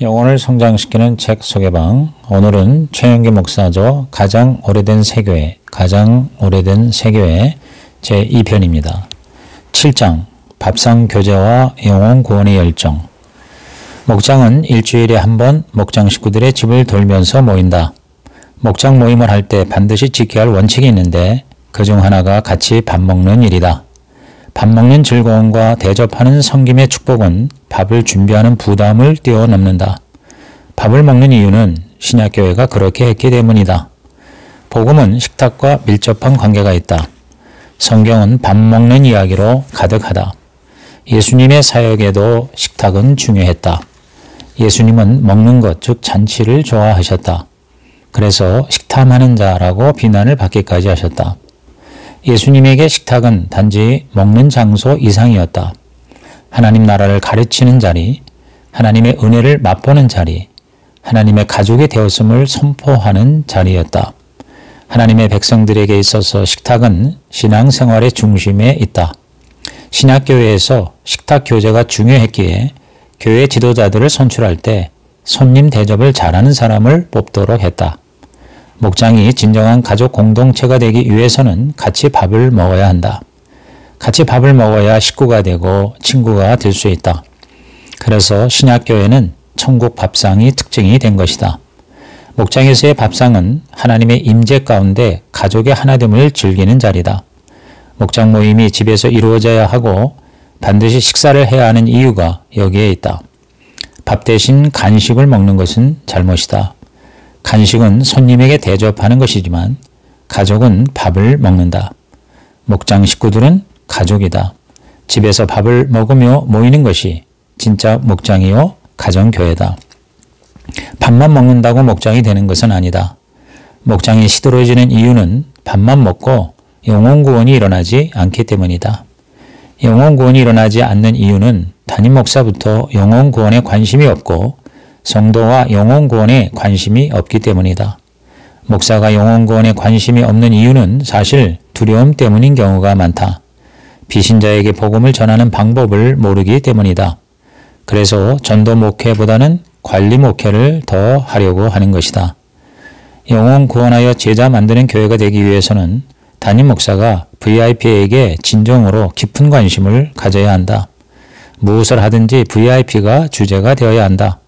영혼을 성장시키는 책 소개방. 오늘은 최영기 목사저 가장 오래된 세교회 제2편입니다. 7장 밥상 교제와 영혼 구원의 열정. 목장은 일주일에 한 번 목장 식구들의 집을 돌면서 모인다. 목장 모임을 할 때 반드시 지켜야 할 원칙이 있는데 그중 하나가 같이 밥 먹는 일이다. 밥 먹는 즐거움과 대접하는 섬김의 축복은 밥을 준비하는 부담을 뛰어넘는다. 밥을 먹는 이유는 신약교회가 그렇게 했기 때문이다. 복음은 식탁과 밀접한 관계가 있다. 성경은 밥 먹는 이야기로 가득하다. 예수님의 사역에도 식탁은 중요했다. 예수님은 먹는 것, 즉 잔치를 좋아하셨다. 그래서 식탐하는 자라고 비난을 받기까지 하셨다. 예수님에게 식탁은 단지 먹는 장소 이상이었다. 하나님 나라를 가르치는 자리, 하나님의 은혜를 맛보는 자리, 하나님의 가족이 되었음을 선포하는 자리였다. 하나님의 백성들에게 있어서 식탁은 신앙생활의 중심에 있다. 신약교회에서 식탁 교제가 중요했기에 교회 지도자들을 선출할 때 손님 대접을 잘하는 사람을 뽑도록 했다. 목장이 진정한 가족 공동체가 되기 위해서는 같이 밥을 먹어야 한다. 같이 밥을 먹어야 식구가 되고 친구가 될 수 있다. 그래서 신약교회는 천국 밥상이 특징이 된 것이다. 목장에서의 밥상은 하나님의 임재 가운데 가족의 하나됨을 즐기는 자리다. 목장 모임이 집에서 이루어져야 하고 반드시 식사를 해야 하는 이유가 여기에 있다. 밥 대신 간식을 먹는 것은 잘못이다. 간식은 손님에게 대접하는 것이지만 가족은 밥을 먹는다. 목장 식구들은 가족이다. 집에서 밥을 먹으며 모이는 것이 진짜 목장이요 가정교회다. 밥만 먹는다고 목장이 되는 것은 아니다. 목장이 시들어지는 이유는 밥만 먹고 영혼 구원이 일어나지 않기 때문이다. 영혼 구원이 일어나지 않는 이유는 담임 목사부터 영혼 구원에 관심이 없고 성도와 영혼 구원에 관심이 없기 때문이다. 목사가 영혼 구원에 관심이 없는 이유는 사실 두려움 때문인 경우가 많다. 비신자에게 복음을 전하는 방법을 모르기 때문이다. 그래서 전도 목회보다는 관리 목회를 더 하려고 하는 것이다. 영혼 구원하여 제자 만드는 교회가 되기 위해서는 담임 목사가 VIP에게 진정으로 깊은 관심을 가져야 한다. 무엇을 하든지 VIP가 주제가 되어야 한다.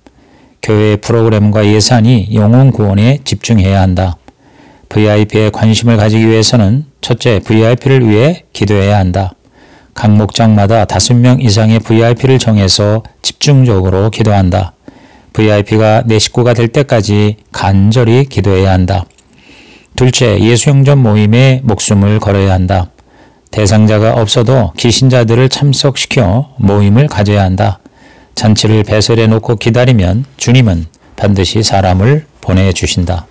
교회의 프로그램과 예산이 영혼 구원에 집중해야 한다. VIP에 관심을 가지기 위해서는 첫째, VIP를 위해 기도해야 한다. 각 목장마다 5명 이상의 VIP를 정해서 집중적으로 기도한다. VIP가 내 식구가 될 때까지 간절히 기도해야 한다. 둘째, 예수영접 모임에 목숨을 걸어야 한다. 대상자가 없어도 기신자들을 참석시켜 모임을 가져야 한다. 잔치를 배설해 놓고 기다리면 주님은 반드시 사람을 보내주신다.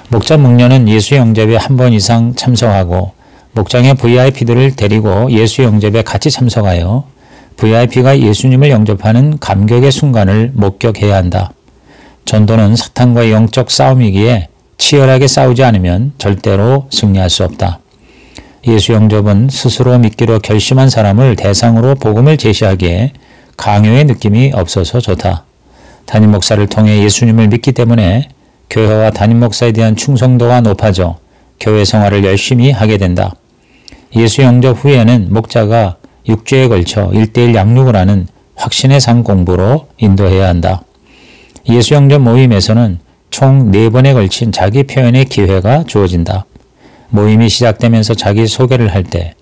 목자 목녀는 예수 영접에 한 번 이상 참석하고 목장의 VIP들을 데리고 예수 영접에 같이 참석하여 VIP가 예수님을 영접하는 감격의 순간을 목격해야 한다. 전도는 사탄과의 영적 싸움이기에 치열하게 싸우지 않으면 절대로 승리할 수 없다. 예수 영접은 스스로 믿기로 결심한 사람을 대상으로 복음을 제시하기에 강요의 느낌이 없어서 좋다. 담임 목사를 통해 예수님을 믿기 때문에 교회와 담임 목사에 대한 충성도가 높아져 교회 생활을 열심히 하게 된다. 예수 영접 후에는 목자가 6주에 걸쳐 1:1 양육을 하는 확신의 산 공부로 인도해야 한다. 예수 영접 모임에서는 총 4번에 걸친 자기 표현의 기회가 주어진다. 모임이 시작되면서 자기 소개를 할 때,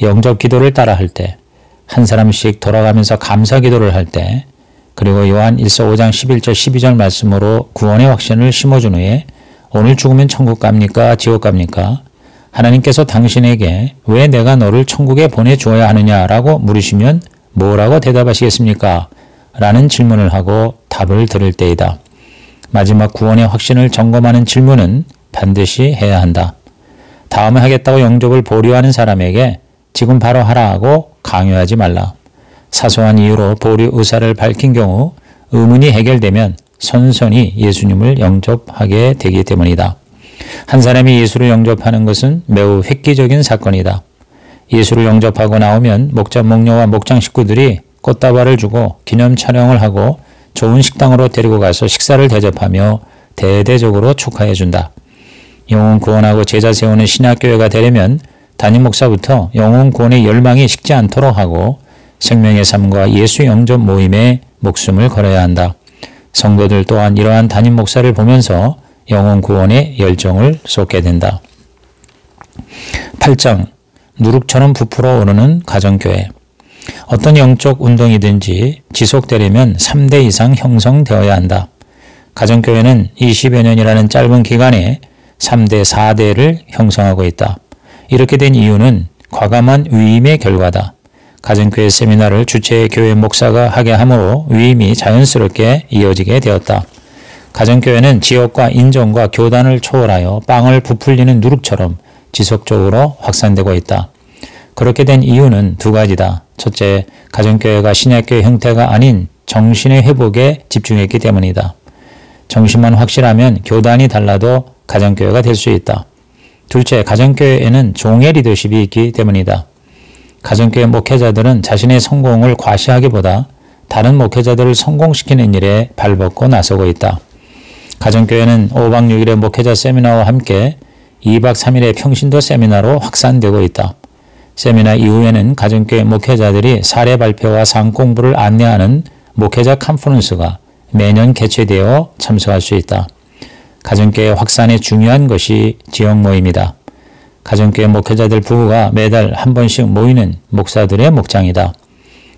영접 기도를 따라 할 때, 한 사람씩 돌아가면서 감사 기도를 할 때, 그리고 요한 1서 5장 11절 12절 말씀으로 구원의 확신을 심어준 후에 오늘 죽으면 천국 갑니까? 지옥 갑니까? 하나님께서 당신에게 왜 내가 너를 천국에 보내주어야 하느냐라고 물으시면 뭐라고 대답하시겠습니까? 라는 질문을 하고 답을 들을 때이다. 마지막 구원의 확신을 점검하는 질문은 반드시 해야 한다. 다음에 하겠다고 영접을 보류하는 사람에게 지금 바로 하라 하고 강요하지 말라. 사소한 이유로 보류 의사를 밝힌 경우 의문이 해결되면 선선히 예수님을 영접하게 되기 때문이다. 한 사람이 예수를 영접하는 것은 매우 획기적인 사건이다. 예수를 영접하고 나오면 목자 목녀와 목장 식구들이 꽃다발을 주고 기념 촬영을 하고 좋은 식당으로 데리고 가서 식사를 대접하며 대대적으로 축하해준다. 영혼 구원하고 제자 세우는 신약교회가 되려면 담임 목사부터 영혼 구원의 열망이 식지 않도록 하고 생명의 삶과 예수 영접 모임에 목숨을 걸어야 한다. 성도들 또한 이러한 담임 목사를 보면서 영혼 구원의 열정을 쏟게 된다. 8장 누룩처럼 부풀어 오르는 가정교회. 어떤 영적 운동이든지 지속되려면 3대 이상 형성되어야 한다. 가정교회는 20여 년이라는 짧은 기간에 3대, 4대를 형성하고 있다. 이렇게 된 이유는 과감한 위임의 결과다. 가정교회 세미나를 주최 교회 목사가 하게 하므로 위임이 자연스럽게 이어지게 되었다. 가정교회는 지역과 인종과 교단을 초월하여 빵을 부풀리는 누룩처럼 지속적으로 확산되고 있다. 그렇게 된 이유는 두 가지다. 첫째, 가정교회가 신약교회 형태가 아닌 정신의 회복에 집중했기 때문이다. 정신만 확실하면 교단이 달라도 가정교회가 될 수 있다. 둘째, 가정교회에는 종의 리더십이 있기 때문이다. 가정교회 목회자들은 자신의 성공을 과시하기보다 다른 목회자들을 성공시키는 일에 발벗고 나서고 있다. 가정교회는 5박 6일의 목회자 세미나와 함께 2박 3일의 평신도 세미나로 확산되고 있다. 세미나 이후에는 가정교회 목회자들이 사례 발표와 상 공부를 안내하는 목회자 컨퍼런스가 매년 개최되어 참석할 수 있다. 가정교회 확산에 중요한 것이 지역 모임이다. 가정교회 목회자들 부부가 매달 한 번씩 모이는 목사들의 목장이다.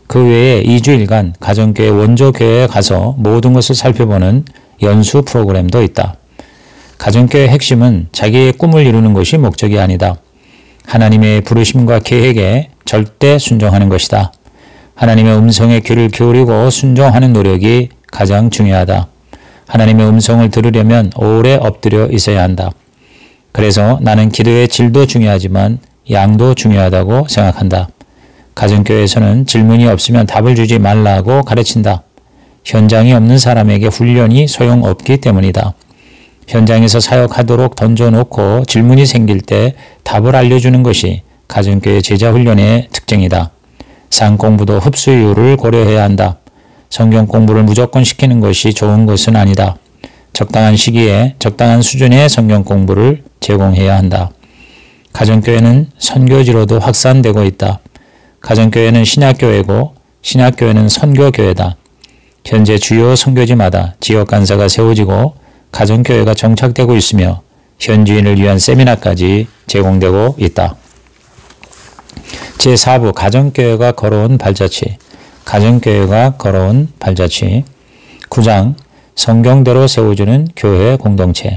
그 외에 2주일간 가정교회 원조교회에 가서 모든 것을 살펴보는 연수 프로그램도 있다. 가정교회의 핵심은 자기의 꿈을 이루는 것이 목적이 아니다. 하나님의 부르심과 계획에 절대 순종하는 것이다. 하나님의 음성에 귀를 기울이고 순종하는 노력이 가장 중요하다. 하나님의 음성을 들으려면 오래 엎드려 있어야 한다. 그래서 나는 기도의 질도 중요하지만 양도 중요하다고 생각한다. 가정교회에서는 질문이 없으면 답을 주지 말라고 가르친다. 현장이 없는 사람에게 훈련이 소용없기 때문이다. 현장에서 사역하도록 던져놓고 질문이 생길 때 답을 알려주는 것이 가정교회 제자훈련의 특징이다. 상 공부도 흡수율을 고려해야 한다. 성경 공부를 무조건 시키는 것이 좋은 것은 아니다. 적당한 시기에 적당한 수준의 성경 공부를 제공해야 한다. 가정교회는 선교지로도 확산되고 있다. 가정교회는 신약교회고 신약교회는 선교교회다. 현재 주요 선교지마다 지역 간사가 세워지고 가정교회가 정착되고 있으며 현지인을 위한 세미나까지 제공되고 있다. 제4부 가정교회가 걸어온 발자취. 가정교회가 걸어온 발자취. 9장 성경대로 세워주는 교회 공동체.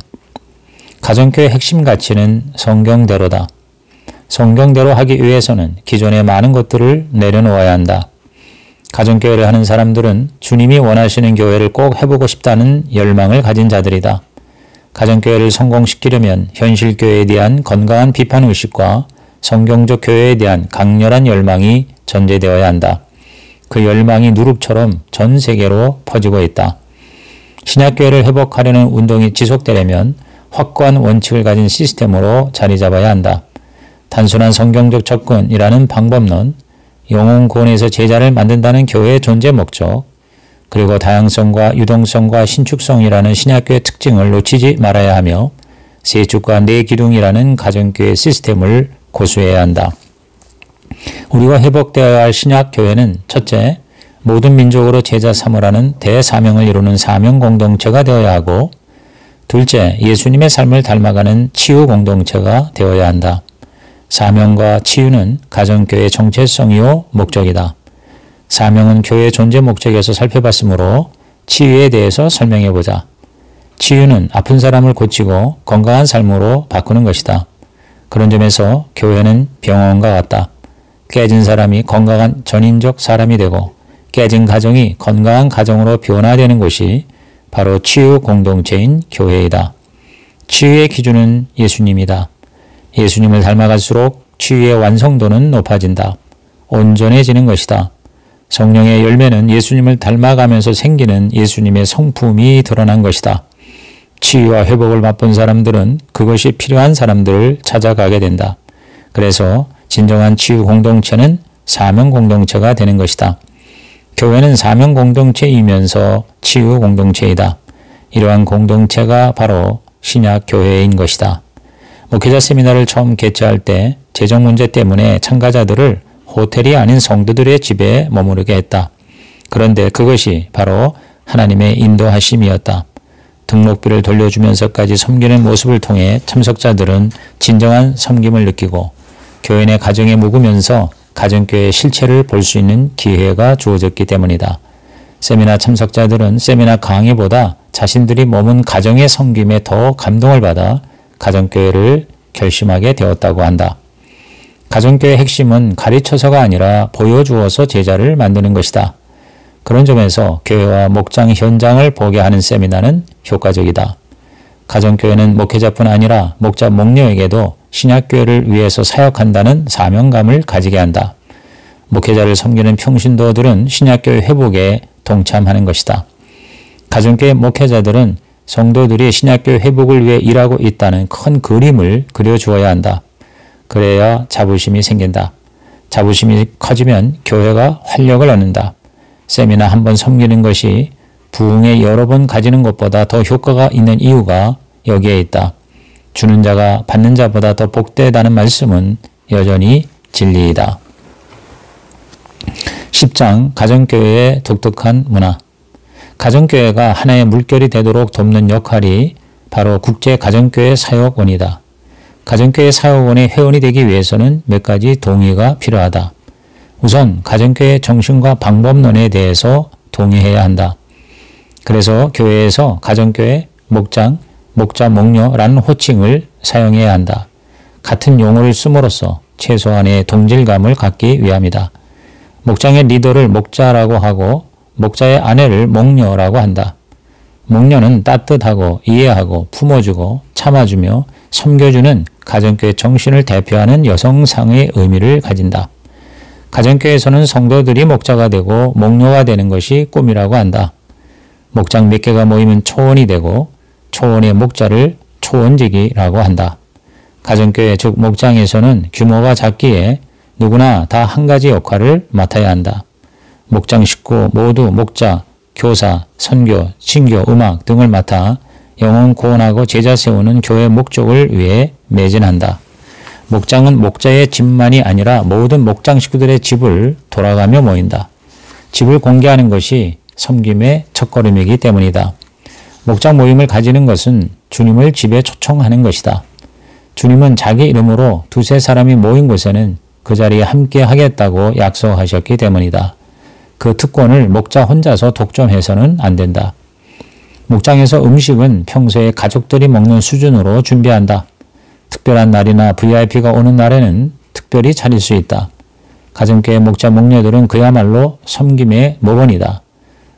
가정교회 핵심 가치는 성경대로다. 성경대로 하기 위해서는 기존의 많은 것들을 내려놓아야 한다. 가정교회를 하는 사람들은 주님이 원하시는 교회를 꼭 해보고 싶다는 열망을 가진 자들이다. 가정교회를 성공시키려면 현실교회에 대한 건강한 비판의식과 성경적 교회에 대한 강렬한 열망이 전제되어야 한다. 그 열망이 누룩처럼 전 세계로 퍼지고 있다. 신약교회를 회복하려는 운동이 지속되려면 확고한 원칙을 가진 시스템으로 자리 잡아야 한다. 단순한 성경적 접근이라는 방법론, 영혼 구원에서 제자를 만든다는 교회의 존재 목적, 그리고 다양성과 유동성과 신축성이라는 신약교의 특징을 놓치지 말아야 하며 세 축과 네 기둥이라는 가정교회 시스템을 고수해야 한다. 우리가 회복되어야 할 신약교회는 첫째, 모든 민족으로 제자 삼으라는 대사명을 이루는 사명 공동체가 되어야 하고 둘째, 예수님의 삶을 닮아가는 치유 공동체가 되어야 한다. 사명과 치유는 가정교회의 정체성이요 목적이다. 사명은 교회의 존재 목적에서 살펴봤으므로 치유에 대해서 설명해보자. 치유는 아픈 사람을 고치고 건강한 삶으로 바꾸는 것이다. 그런 점에서 교회는 병원과 같다. 깨진 사람이 건강한 전인적 사람이 되고 깨진 가정이 건강한 가정으로 변화되는 곳이 바로 치유 공동체인 교회이다. 치유의 기준은 예수님이다. 예수님을 닮아갈수록 치유의 완성도는 높아진다. 온전해지는 것이다. 성령의 열매는 예수님을 닮아가면서 생기는 예수님의 성품이 드러난 것이다. 치유와 회복을 맛본 사람들은 그것이 필요한 사람들을 찾아가게 된다. 그래서 진정한 치유 공동체는 사명 공동체가 되는 것이다. 교회는 사명 공동체이면서 치유 공동체이다. 이러한 공동체가 바로 신약 교회인 것이다. 목회자 세미나를 처음 개최할 때 재정 문제 때문에 참가자들을 호텔이 아닌 성도들의 집에 머무르게 했다. 그런데 그것이 바로 하나님의 인도하심이었다. 등록비를 돌려주면서까지 섬기는 모습을 통해 참석자들은 진정한 섬김을 느끼고 교인의 가정에 묵으면서 가정교회의 실체를 볼 수 있는 기회가 주어졌기 때문이다. 세미나 참석자들은 세미나 강의보다 자신들이 머문 가정의 섬김에 더 감동을 받아 가정교회를 결심하게 되었다고 한다. 가정교회의 핵심은 가르쳐서가 아니라 보여주어서 제자를 만드는 것이다. 그런 점에서 교회와 목장 현장을 보게 하는 세미나는 효과적이다. 가정교회는 목회자뿐 아니라 목자 목녀에게도 신약교회를 위해서 사역한다는 사명감을 가지게 한다. 목회자를 섬기는 평신도들은 신약교회 회복에 동참하는 것이다. 가정교회 목회자들은 성도들이 신약교회 회복을 위해 일하고 있다는 큰 그림을 그려주어야 한다. 그래야 자부심이 생긴다. 자부심이 커지면 교회가 활력을 얻는다. 세미나 한 번 섬기는 것이 부흥에 여러 번 가지는 것보다 더 효과가 있는 이유가 여기에 있다. 주는 자가 받는 자보다 더 복되다는 말씀은 여전히 진리이다. 10장 가정교회의 독특한 문화. 가정교회가 하나의 물결이 되도록 돕는 역할이 바로 국제가정교회 사역원이다. 가정교회 사역원의 회원이 되기 위해서는 몇 가지 동의가 필요하다. 우선 가정교회의 정신과 방법론에 대해서 동의해야 한다. 그래서 교회에서 가정교회, 목장, 목자, 목녀라는 호칭을 사용해야 한다. 같은 용어를 씀으로써 최소한의 동질감을 갖기 위함이다. 목장의 리더를 목자라고 하고 목자의 아내를 목녀라고 한다. 목녀는 따뜻하고 이해하고 품어주고 참아주며 섬겨주는 가정교회 정신을 대표하는 여성상의 의미를 가진다. 가정교회에서는 성도들이 목자가 되고 목녀가 되는 것이 꿈이라고 한다. 목장 몇 개가 모이면 초원이 되고 초원의 목자를 초원직이라고 한다. 가정교회 즉 목장에서는 규모가 작기에 누구나 다 한 가지 역할을 맡아야 한다. 목장 식구 모두 목자, 교사, 선교, 신교, 음악 등을 맡아 영혼 구원하고 제자 세우는 교회 목적을 위해 매진한다. 목장은 목자의 집만이 아니라 모든 목장 식구들의 집을 돌아가며 모인다. 집을 공개하는 것이 섬김의 첫걸음이기 때문이다. 목장 모임을 가지는 것은 주님을 집에 초청하는 것이다. 주님은 자기 이름으로 두세 사람이 모인 곳에는 그 자리에 함께 하겠다고 약속하셨기 때문이다. 그 특권을 목자 혼자서 독점해서는 안 된다. 목장에서 음식은 평소에 가족들이 먹는 수준으로 준비한다. 특별한 날이나 VIP가 오는 날에는 특별히 차릴 수 있다. 가정교회 목자 목녀들은 그야말로 섬김의 모범이다.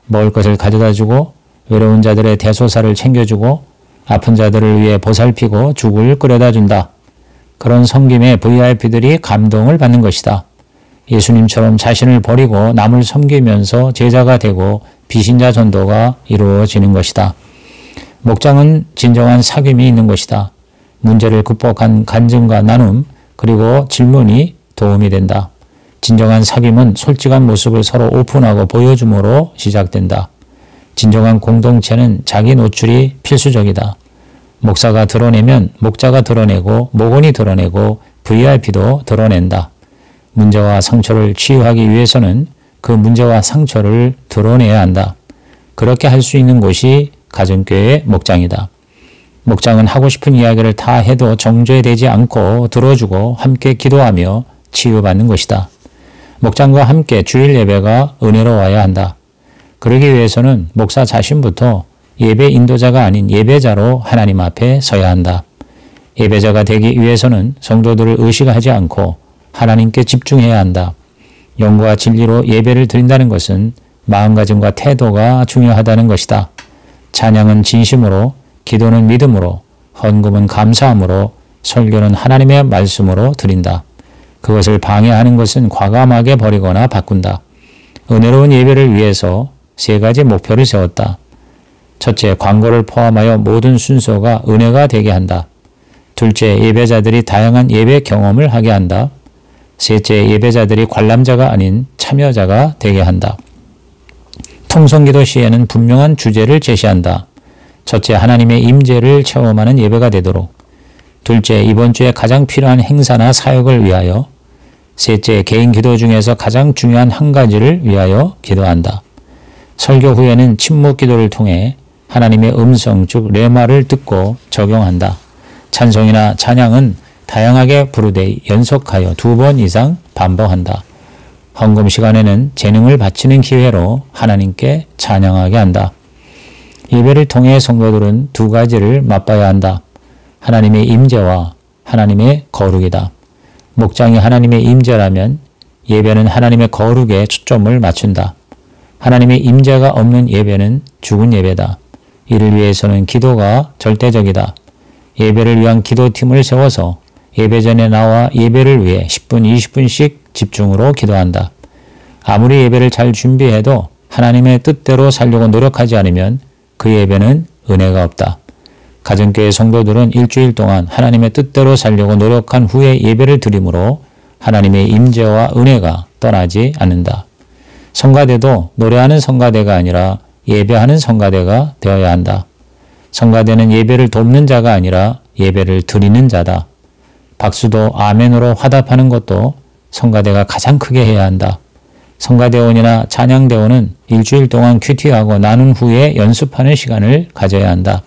먹을 것을 가져다주고 외로운 자들의 대소사를 챙겨주고 아픈 자들을 위해 보살피고 죽을 끓여다준다. 그런 섬김에 VIP들이 감동을 받는 것이다. 예수님처럼 자신을 버리고 남을 섬기면서 제자가 되고 비신자 전도가 이루어지는 것이다. 목장은 진정한 사귐이 있는 것이다. 문제를 극복한 간증과 나눔 그리고 질문이 도움이 된다. 진정한 사귐은 솔직한 모습을 서로 오픈하고 보여줌으로 시작된다. 진정한 공동체는 자기 노출이 필수적이다. 목사가 드러내면 목자가 드러내고 목원이 드러내고 VIP도 드러낸다. 문제와 상처를 치유하기 위해서는 그 문제와 상처를 드러내야 한다. 그렇게 할 수 있는 곳이 가정교회의 목장이다. 목장은 하고 싶은 이야기를 다 해도 정죄되지 않고 들어주고 함께 기도하며 치유받는 것이다. 목장과 함께 주일 예배가 은혜로워야 한다. 그러기 위해서는 목사 자신부터 예배 인도자가 아닌 예배자로 하나님 앞에 서야 한다. 예배자가 되기 위해서는 성도들을 의식하지 않고 하나님께 집중해야 한다. 영과 진리로 예배를 드린다는 것은 마음가짐과 태도가 중요하다는 것이다. 찬양은 진심으로, 기도는 믿음으로, 헌금은 감사함으로, 설교는 하나님의 말씀으로 드린다. 그것을 방해하는 것은 과감하게 버리거나 바꾼다. 은혜로운 예배를 위해서 세 가지 목표를 세웠다. 첫째, 광고를 포함하여 모든 순서가 은혜가 되게 한다. 둘째, 예배자들이 다양한 예배 경험을 하게 한다. 셋째, 예배자들이 관람자가 아닌 참여자가 되게 한다. 통성기도 시에는 분명한 주제를 제시한다. 첫째, 하나님의 임재를 체험하는 예배가 되도록. 둘째, 이번 주에 가장 필요한 행사나 사역을 위하여. 셋째, 개인 기도 중에서 가장 중요한 한 가지를 위하여 기도한다. 설교 후에는 침묵 기도를 통해 하나님의 음성 즉 레마를 듣고 적용한다. 찬송이나 찬양은 다양하게 부르되 연속하여 2번 이상 반복한다. 헌금 시간에는 재능을 바치는 기회로 하나님께 찬양하게 한다. 예배를 통해 성도들은 2가지를 맛봐야 한다. 하나님의 임재와 하나님의 거룩이다. 목장이 하나님의 임재라면 예배는 하나님의 거룩에 초점을 맞춘다. 하나님의 임재가 없는 예배는 죽은 예배다. 이를 위해서는 기도가 절대적이다. 예배를 위한 기도팀을 세워서 예배 전에 나와 예배를 위해 10분, 20분씩 집중으로 기도한다. 아무리 예배를 잘 준비해도 하나님의 뜻대로 살려고 노력하지 않으면 그 예배는 은혜가 없다. 가정교회 성도들은 일주일 동안 하나님의 뜻대로 살려고 노력한 후에 예배를 드림으로 하나님의 임재와 은혜가 떠나지 않는다. 성가대도 노래하는 성가대가 아니라 예배하는 성가대가 되어야 한다. 성가대는 예배를 돕는 자가 아니라 예배를 드리는 자다. 박수도 아멘으로 화답하는 것도 성가대가 가장 크게 해야 한다. 성가대원이나 찬양대원은 일주일 동안 큐티하고 나눈 후에 연습하는 시간을 가져야 한다.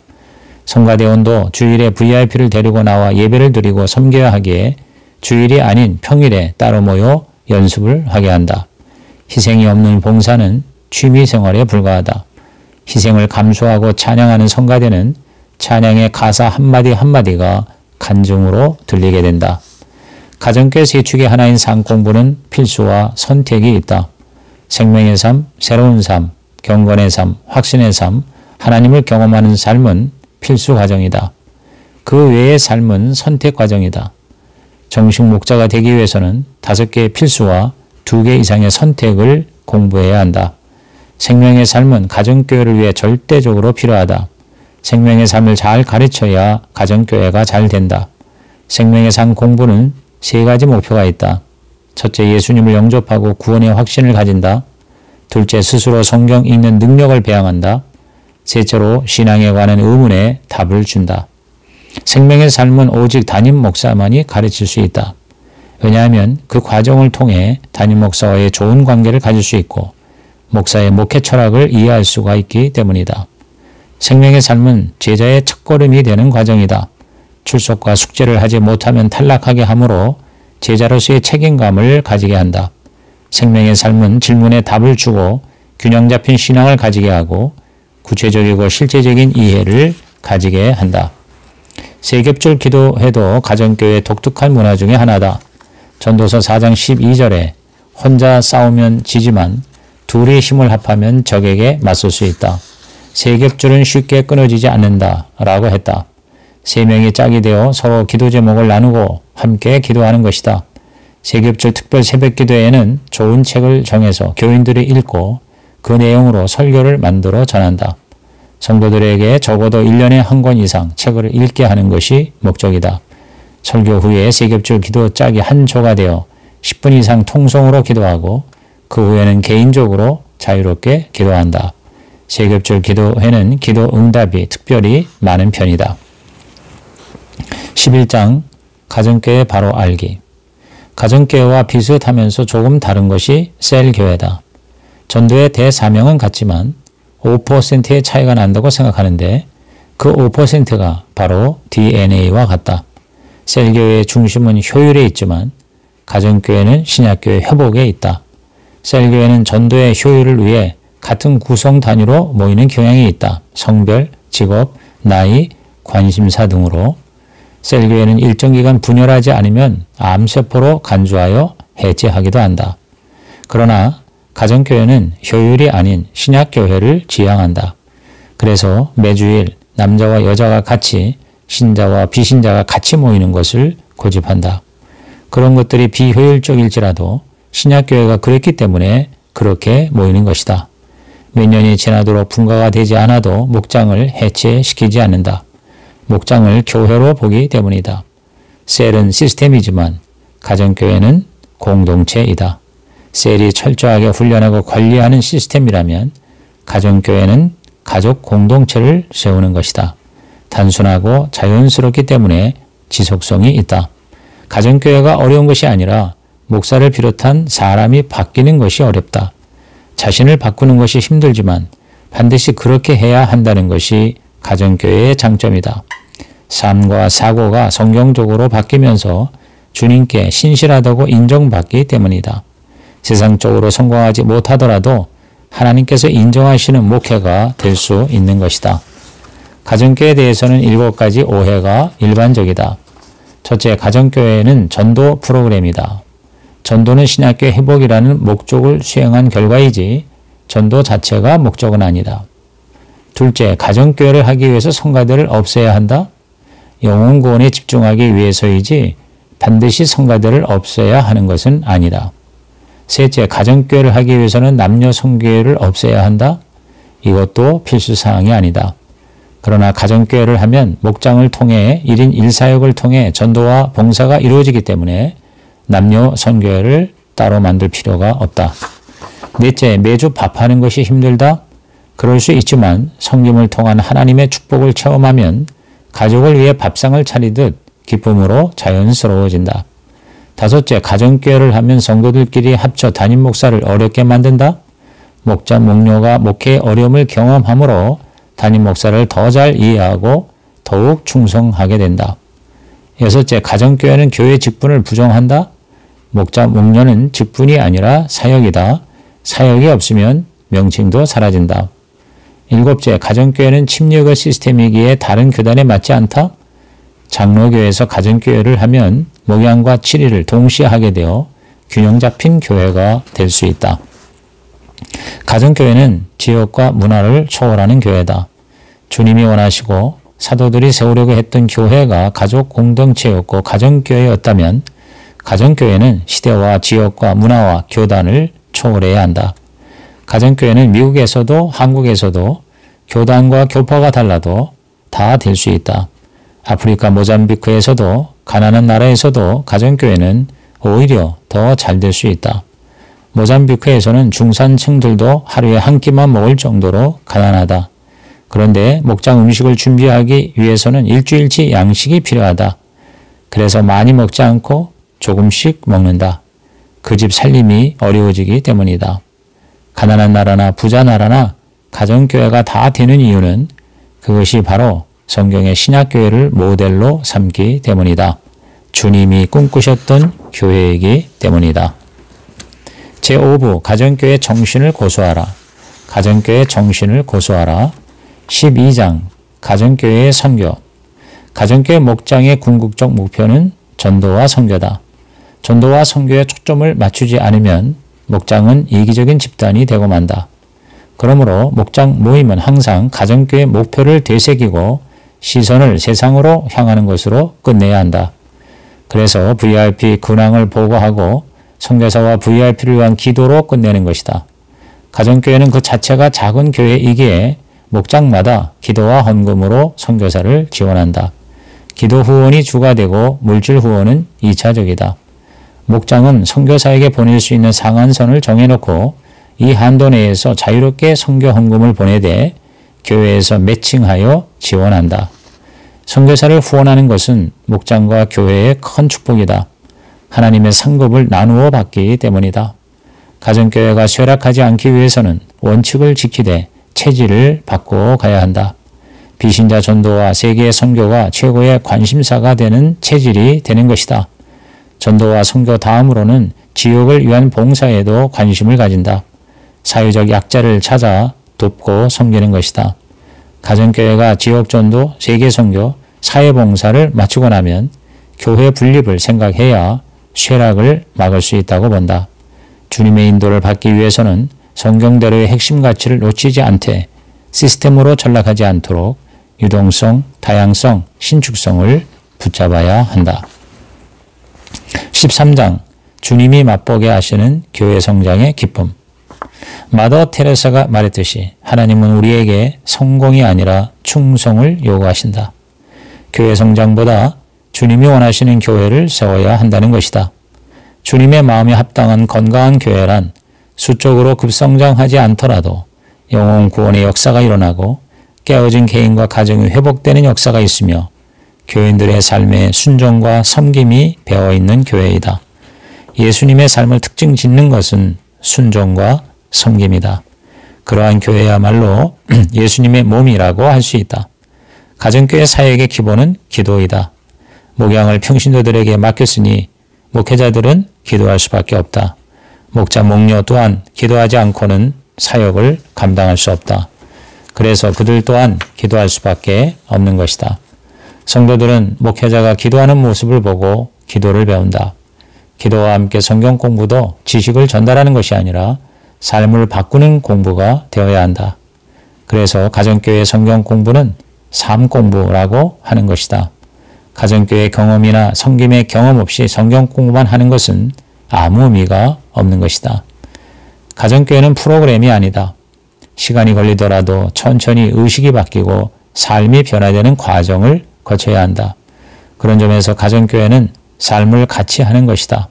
성가대원도 주일에 VIP를 데리고 나와 예배를 드리고 섬겨야 하기에 주일이 아닌 평일에 따로 모여 연습을 하게 한다. 희생이 없는 봉사는 취미생활에 불과하다. 희생을 감수하고 찬양하는 성가대는 찬양의 가사 한마디 한마디가 간증으로 들리게 된다. 가정교회 세 축의 하나인 삶 공부는 필수와 선택이 있다. 생명의 삶, 새로운 삶, 경건의 삶, 확신의 삶, 하나님을 경험하는 삶은 필수 과정이다. 그 외의 삶은 선택 과정이다. 정식 목자가 되기 위해서는 5개의 필수와 2개 이상의 선택을 공부해야 한다. 생명의 삶은 가정교회를 위해 절대적으로 필요하다. 생명의 삶을 잘 가르쳐야 가정교회가 잘 된다. 생명의 삶 공부는 3가지 목표가 있다. 첫째, 예수님을 영접하고 구원의 확신을 가진다. 둘째, 스스로 성경 읽는 능력을 배양한다. 셋째로 신앙에 관한 의문에 답을 준다. 생명의 삶은 오직 담임 목사만이 가르칠 수 있다. 왜냐하면 그 과정을 통해 담임 목사와의 좋은 관계를 가질 수 있고 목사의 목회 철학을 이해할 수가 있기 때문이다. 생명의 삶은 제자의 첫걸음이 되는 과정이다. 출석과 숙제를 하지 못하면 탈락하게 하므로 제자로서의 책임감을 가지게 한다. 생명의 삶은 질문에 답을 주고 균형 잡힌 신앙을 가지게 하고 구체적이고 실제적인 이해를 가지게 한다. 세겹줄 기도회도 가정교회의 독특한 문화 중에 하나다. 전도서 4장 12절에 혼자 싸우면 지지만 둘이 힘을 합하면 적에게 맞설 수 있다. 세겹줄은 쉽게 끊어지지 않는다 라고 했다. 3명이 짝이 되어 서로 기도 제목을 나누고 함께 기도하는 것이다. 세겹줄 특별 새벽기도회에는 좋은 책을 정해서 교인들이 읽고 그 내용으로 설교를 만들어 전한다. 성도들에게 적어도 1년에 한 권 이상 책을 읽게 하는 것이 목적이다. 설교 후에 세겹줄 기도 짝이 한 조가 되어 10분 이상 통성으로 기도하고 그 후에는 개인적으로 자유롭게 기도한다. 세겹줄 기도회는 기도 응답이 특별히 많은 편이다. 11장 가정교회 바로 알기. 가정교회와 비슷하면서 조금 다른 것이 셀교회다. 전도의 대사명은 같지만 5%의 차이가 난다고 생각하는데 그 5%가 바로 DNA와 같다. 셀교회의 중심은 효율에 있지만 가정교회는 신약교회 회복에 있다. 셀교회는 전도의 효율을 위해 같은 구성 단위로 모이는 경향이 있다. 성별, 직업, 나이, 관심사 등으로. 셀교회는 일정 기간 분열하지 않으면 암세포로 간주하여 해체하기도 한다. 그러나 가정교회는 효율이 아닌 신약교회를 지향한다. 그래서 매주일 남자와 여자가 같이 신자와 비신자가 같이 모이는 것을 고집한다. 그런 것들이 비효율적일지라도 신약교회가 그랬기 때문에 그렇게 모이는 것이다. 몇 년이 지나도록 분가가 되지 않아도 목장을 해체시키지 않는다. 목장을 교회로 보기 때문이다. 셀은 시스템이지만 가정교회는 공동체이다. 셀이 철저하게 훈련하고 관리하는 시스템이라면 가정교회는 가족 공동체를 세우는 것이다. 단순하고 자연스럽기 때문에 지속성이 있다. 가정교회가 어려운 것이 아니라 목사를 비롯한 사람이 바뀌는 것이 어렵다. 자신을 바꾸는 것이 힘들지만 반드시 그렇게 해야 한다는 것이 가정교회의 장점이다. 삶과 사고가 성경적으로 바뀌면서 주님께 신실하다고 인정받기 때문이다. 세상적으로 성공하지 못하더라도 하나님께서 인정하시는 목회가 될 수 있는 것이다. 가정교회에 대해서는 7가지 오해가 일반적이다. 첫째, 가정교회는 전도 프로그램이다. 전도는 신약교회 회복이라는 목적을 수행한 결과이지 전도 자체가 목적은 아니다. 둘째, 가정교회를 하기 위해서 성가대를 없애야 한다? 영혼 구원에 집중하기 위해서이지 반드시 성가대를 없애야 하는 것은 아니다. 셋째, 가정교회를 하기 위해서는 남녀 성교회를 없애야 한다? 이것도 필수사항이 아니다. 그러나 가정교회를 하면 목장을 통해 1인 1사역을 통해 전도와 봉사가 이루어지기 때문에 남녀 선교회를 따로 만들 필요가 없다. 넷째, 매주 밥하는 것이 힘들다? 그럴 수 있지만 성김을 통한 하나님의 축복을 체험하면 가족을 위해 밥상을 차리듯 기쁨으로 자연스러워진다. 다섯째, 가정교회를 하면 성도들끼리 합쳐 담임 목사를 어렵게 만든다? 목자, 목녀가 목회의 어려움을 경험함으로 담임 목사를 더 잘 이해하고 더욱 충성하게 된다. 여섯째, 가정교회는 교회 직분을 부정한다? 목자, 목녀는 직분이 아니라 사역이다. 사역이 없으면 명칭도 사라진다. 일곱째, 가정교회는 침례교 시스템이기에 다른 교단에 맞지 않다? 장로교회에서 가정교회를 하면 목양과 치리를 동시에 하게 되어 균형 잡힌 교회가 될 수 있다. 가정교회는 지역과 문화를 초월하는 교회다. 주님이 원하시고 사도들이 세우려고 했던 교회가 가족 공동체였고 가정교회였다면 가정교회는 시대와 지역과 문화와 교단을 초월해야 한다. 가정교회는 미국에서도 한국에서도 교단과 교파가 달라도 다 될 수 있다. 아프리카 모잠비크에서도 가난한 나라에서도 가정교회는 오히려 더 잘 될 수 있다. 모잠비크에서는 중산층들도 하루에 한 끼만 먹을 정도로 가난하다. 그런데 목장 음식을 준비하기 위해서는 일주일치 양식이 필요하다. 그래서 많이 먹지 않고 조금씩 먹는다. 그 집 살림이 어려워지기 때문이다. 가난한 나라나 부자 나라나 가정교회가 다 되는 이유는 그것이 바로 성경의 신약교회를 모델로 삼기 때문이다. 주님이 꿈꾸셨던 교회이기 때문이다. 제5부 가정교회 정신을 고수하라. 가정교회 정신을 고수하라. 12장 가정교회의 선교. 가정교회 목장의 궁극적 목표는 전도와 선교다. 전도와 선교에 초점을 맞추지 않으면 목장은 이기적인 집단이 되고 만다. 그러므로 목장 모임은 항상 가정교회 목표를 되새기고 시선을 세상으로 향하는 것으로 끝내야 한다. 그래서 VIP 근황을 보고하고 선교사와 VIP를 위한 기도로 끝내는 것이다. 가정교회는 그 자체가 작은 교회이기에 목장마다 기도와 헌금으로 선교사를 지원한다. 기도 후원이 주가 되고 물질 후원은 2차적이다. 목장은 선교사에게 보낼 수 있는 상한선을 정해놓고 이 한도 내에서 자유롭게 선교 헌금을 보내되 교회에서 매칭하여 지원한다. 선교사를 후원하는 것은 목장과 교회의 큰 축복이다. 하나님의 상급을 나누어 받기 때문이다. 가정교회가 쇠락하지 않기 위해서는 원칙을 지키되 체질을 바꾸어 가야 한다. 비신자 전도와 세계의 선교가 최고의 관심사가 되는 체질이 되는 것이다. 전도와 선교 다음으로는 지역을 위한 봉사에도 관심을 가진다. 사회적 약자를 찾아 돕고 섬기는 것이다. 가정교회가 지역전도, 세계선교, 사회봉사를 마치고 나면 교회 분립을 생각해야 쇠락을 막을 수 있다고 본다. 주님의 인도를 받기 위해서는 성경대로의 핵심 가치를 놓치지 않되 시스템으로 전락하지 않도록 유동성, 다양성, 신축성을 붙잡아야 한다. 13장 주님이 맛보게 하시는 교회 성장의 기쁨. 마더 테레사가 말했듯이 하나님은 우리에게 성공이 아니라 충성을 요구하신다. 교회 성장보다 주님이 원하시는 교회를 세워야 한다는 것이다. 주님의 마음에 합당한 건강한 교회란 수적으로 급성장하지 않더라도 영혼 구원의 역사가 일어나고 깨어진 개인과 가정이 회복되는 역사가 있으며 교인들의 삶에 순종과 섬김이 배어있는 교회이다. 예수님의 삶을 특징 짓는 것은 순종과 섬김이다. 그러한 교회야말로 예수님의 몸이라고 할 수 있다. 가정교회 사역의 기본은 기도이다. 목양을 평신도들에게 맡겼으니 목회자들은 기도할 수밖에 없다. 목자, 목녀 또한 기도하지 않고는 사역을 감당할 수 없다. 그래서 그들 또한 기도할 수밖에 없는 것이다. 성도들은 목회자가 기도하는 모습을 보고 기도를 배운다. 기도와 함께 성경 공부도 지식을 전달하는 것이 아니라 삶을 바꾸는 공부가 되어야 한다. 그래서 가정교회 성경 공부는 삶 공부라고 하는 것이다. 가정교회 경험이나 섬김의 경험 없이 성경 공부만 하는 것은 아무 의미가 없는 것이다. 가정교회는 프로그램이 아니다. 시간이 걸리더라도 천천히 의식이 바뀌고 삶이 변화되는 과정을 거쳐야 한다. 그런 점에서 가정교회는 삶을 같이 하는 것이다.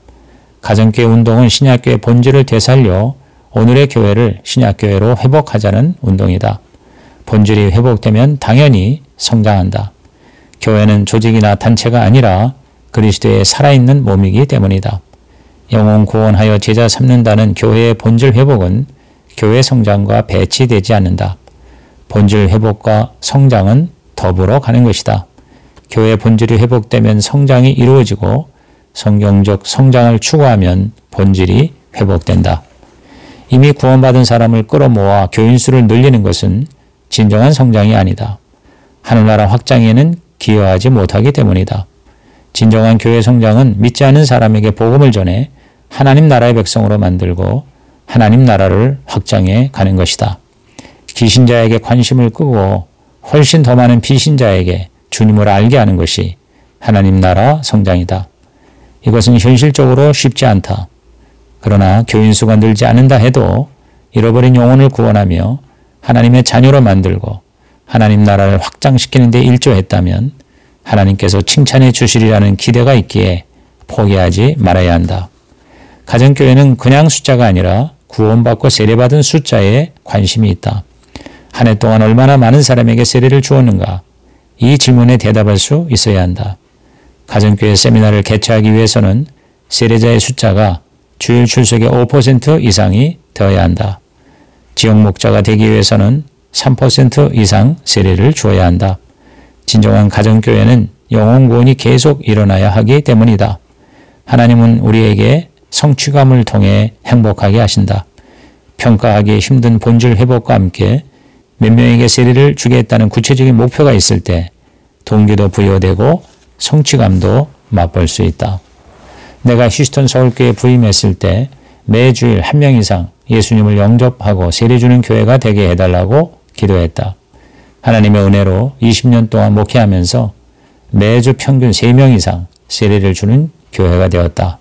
가정교회 운동은 신약교회 본질을 되살려 오늘의 교회를 신약교회로 회복하자는 운동이다. 본질이 회복되면 당연히 성장한다. 교회는 조직이나 단체가 아니라 그리스도의 살아있는 몸이기 때문이다. 영혼 구원하여 제자 삼는다는 교회의 본질 회복은 교회 성장과 배치되지 않는다. 본질 회복과 성장은 더불어 가는 것이다. 교회 본질이 회복되면 성장이 이루어지고 성경적 성장을 추구하면 본질이 회복된다. 이미 구원받은 사람을 끌어모아 교인 수를 늘리는 것은 진정한 성장이 아니다. 하늘나라 확장에는 기여하지 못하기 때문이다. 진정한 교회 성장은 믿지 않는 사람에게 복음을 전해 하나님 나라의 백성으로 만들고 하나님 나라를 확장해 가는 것이다. 기신자에게 관심을 끄고 훨씬 더 많은 비신자에게 주님을 알게 하는 것이 하나님 나라 성장이다. 이것은 현실적으로 쉽지 않다. 그러나 교인 수가 늘지 않는다 해도 잃어버린 영혼을 구원하며 하나님의 자녀로 만들고 하나님 나라를 확장시키는 데 일조했다면 하나님께서 칭찬해 주시리라는 기대가 있기에 포기하지 말아야 한다. 가정교회는 그냥 숫자가 아니라 구원받고 세례받은 숫자에 관심이 있다. 한 해 동안 얼마나 많은 사람에게 세례를 주었는가? 이 질문에 대답할 수 있어야 한다. 가정교회 세미나를 개최하기 위해서는 세례자의 숫자가 주일 출석의 5% 이상이 되어야 한다. 지역 목자가 되기 위해서는 3% 이상 세례를 주어야 한다. 진정한 가정교회는 영혼 구원이 계속 일어나야 하기 때문이다. 하나님은 우리에게 성취감을 통해 행복하게 하신다. 평가하기 힘든 본질 회복과 함께 몇 명에게 세례를 주겠다는 구체적인 목표가 있을 때 동기도 부여되고 성취감도 맛볼 수 있다. 내가 휴스턴 서울교회에 부임했을 때 매주일 1명 이상 예수님을 영접하고 세례 주는 교회가 되게 해달라고 기도했다. 하나님의 은혜로 20년 동안 목회하면서 매주 평균 3명 이상 세례를 주는 교회가 되었다.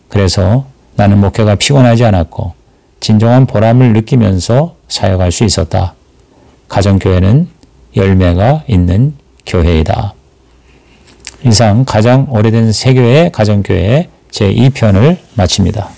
그래서 나는 목회가 피곤하지 않았고 진정한 보람을 느끼면서 사역할 수 있었다. 가정교회는 열매가 있는 교회이다. 이상 가장 오래된 세교회 가정교회 제2편을 마칩니다.